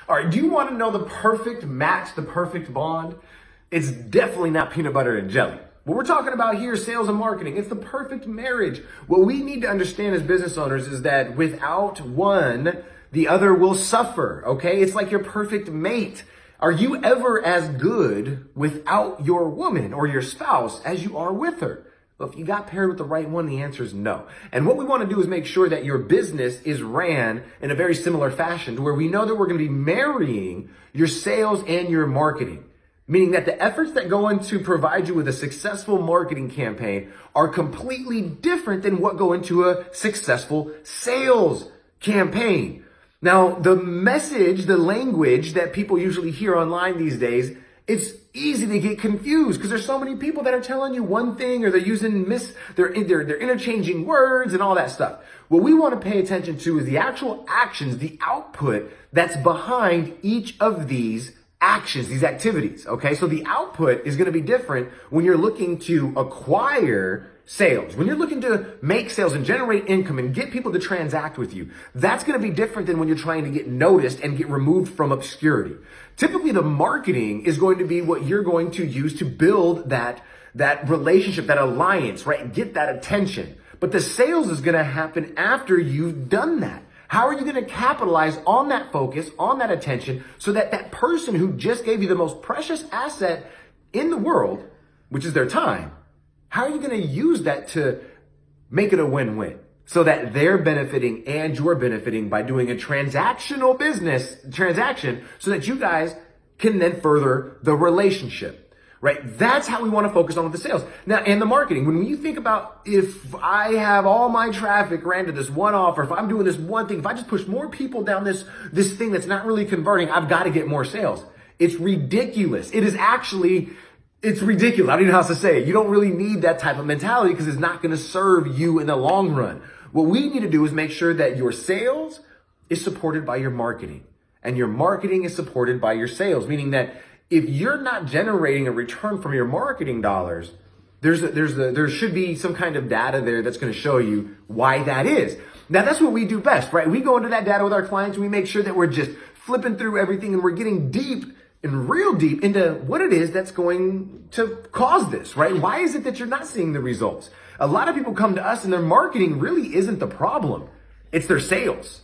All right, do you want to know the perfect match, the perfect bond? It's definitely not peanut butter and jelly. What we're talking about here is sales and marketing. It's the perfect marriage. What we need to understand as business owners is that without one, the other will suffer, okay? It's like your perfect mate. Are you ever as good without your woman or your spouse as you are with her? Well, if you got paired with the right one, the answer is no. And what we want to do is make sure that your business is ran in a very similar fashion to where we know that we're going to be marrying your sales and your marketing. Meaning that the efforts that go into provide you with a successful marketing campaign are completely different than what go into a successful sales campaign. Now, the message, the language that people usually hear online these days, it's easy to get confused because there's so many people that are telling you one thing or they're using they're interchanging words and all that stuff. What we want to pay attention to is the actual actions, the output that's behind each of these actions, these activities, okay? So the output is going to be different when you're looking to acquire sales. When you're looking to make sales and generate income and get people to transact with you, that's going to be different than when you're trying to get noticed and get removed from obscurity. Typically, the marketing is going to be what you're going to use to build that relationship, that alliance, right? Get that attention. But the sales is going to happen after you've done that. How are you going to capitalize on that focus, on that attention, so that that person who just gave you the most precious asset in the world, which is their time, how are you going to use that to make it a win-win so that they're benefiting and you're benefiting by doing a transactional business transaction so that you guys can then further the relationship? Right? That's how we want to focus on with the sales. Now, and the marketing, when you think about if I have all my traffic ran to this one offer, if I'm doing this one thing, if I just push more people down this thing that's not really converting, I've got to get more sales. It's ridiculous. It's ridiculous. I don't even know how to say it. You don't really need that type of mentality because it's not going to serve you in the long run. What we need to do is make sure that your sales is supported by your marketing and your marketing is supported by your sales, meaning that if you're not generating a return from your marketing dollars, there should be some kind of data there that's going to show you why that is. Now, that's what we do best, right? We go into that data with our clients and we make sure that we're just flipping through everything and we're getting deep and real deep into what it is that's going to cause this, right? Why is it that you're not seeing the results? A lot of people come to us and their marketing really isn't the problem. It's their sales.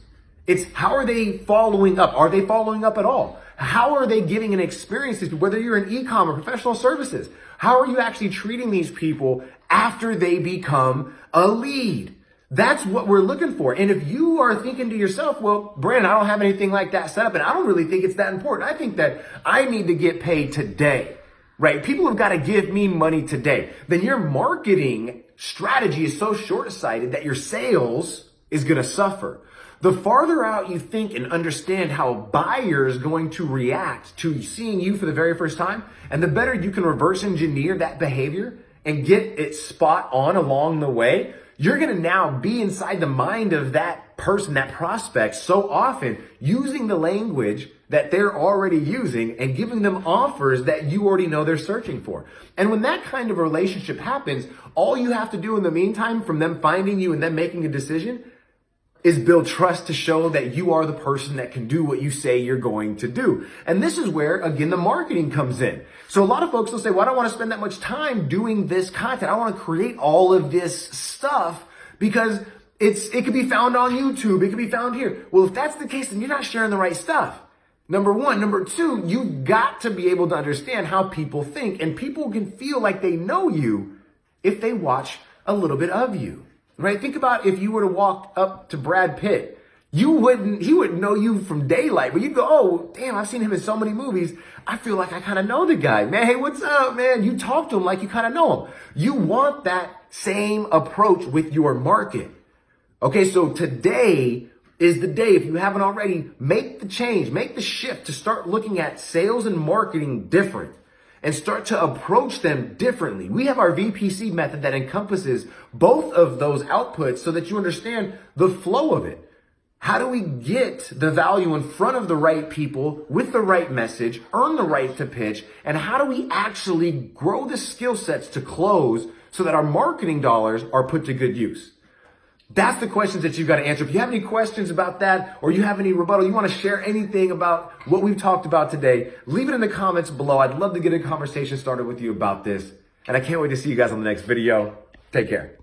It's how are they following up? Are they following up at all? How are they giving an experience to people, whether you're in e-com or professional services? How are you actually treating these people after they become a lead? That's what we're looking for. And if you are thinking to yourself, well, Brandon, I don't have anything like that set up and I don't really think it's that important. I think that I need to get paid today, right? People have got to give me money today. Then your marketing strategy is so short-sighted that your sales is going to suffer. The farther out you think and understand how a buyer is going to react to seeing you for the very first time, and the better you can reverse engineer that behavior and get it spot on along the way, you're going to now be inside the mind of that person, that prospect, so often using the language that they're already using and giving them offers that you already know they're searching for. And when that kind of relationship happens, all you have to do in the meantime from them finding you and them making a decision is build trust to show that you are the person that can do what you say you're going to do. And this is where, again, the marketing comes in. So a lot of folks will say, well, I don't want to spend that much time doing this content. I want to create all of this stuff because it could be found on YouTube. It could be found here. Well, if that's the case, then you're not sharing the right stuff. Number one. Number two, you've got to be able to understand how people think. And people can feel like they know you if they watch a little bit of you. Right? Think about if you were to walk up to Brad Pitt, he wouldn't know you from daylight, but you'd go, oh, damn, I've seen him in so many movies. I feel like I kind of know the guy, man. Hey, what's up, man? You talk to him like you kind of know him. You want that same approach with your market. Okay. So today is the day. If you haven't already, make the change, make the shift to start looking at sales and marketing different. And start to approach them differently. We have our VPC method that encompasses both of those outputs so that you understand the flow of it. How do we get the value in front of the right people with the right message, earn the right to pitch, and how do we actually grow the skill sets to close so that our marketing dollars are put to good use? That's the questions that you've got to answer. If you have any questions about that, or you have any rebuttal, you want to share anything about what we've talked about today, leave it in the comments below. I'd love to get a conversation started with you about this. And I can't wait to see you guys on the next video. Take care.